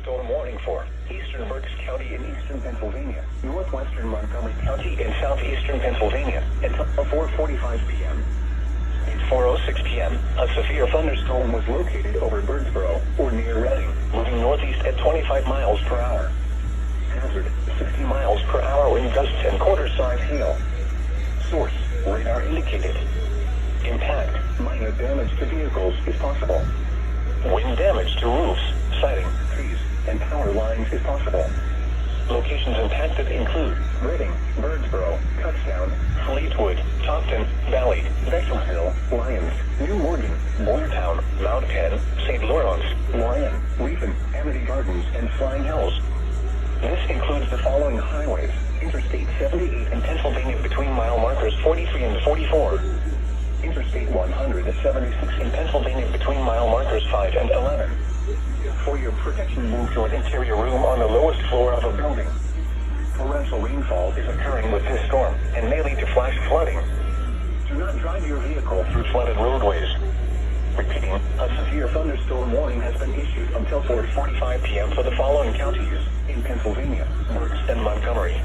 thunderstorm warning for eastern Berks County in eastern Pennsylvania, northwestern Montgomery County in southeastern Pennsylvania until 4:45 p.m. At 4:06 p.m., a severe thunderstorm was located over Birdsboro or near Reading, moving northeast at 25 miles per hour. Hazard, 60 miles per hour wind gusts and quarter-size hail. Source, radar indicated. Impact, minor damage to vehicles is possible. Wind damage to roofs, siding, trees, and power lines is possible. Locations impacted include Reading, Birdsboro, Kutztown, Fleetwood, Tofton, Valley, Bexhill Hill, Lyons, New Morgan, Boyertown, Mount Penn, St. Lawrence, Lyon, Wheaton, Amity Gardens, and Flying Hills. This includes the following highways: Interstate 78 in Pennsylvania between mile markers 43 and 44. Interstate 176 in Pennsylvania between mile markers 5 and 11. For your protection, move to an interior room on the lowest floor of a building. Torrential rainfall is occurring with this storm and may lead to flash flooding. Do not drive your vehicle through flooded roadways. Repeating, a severe thunderstorm warning has been issued until 4:45 p.m. for the following counties in Pennsylvania, Berks and Montgomery.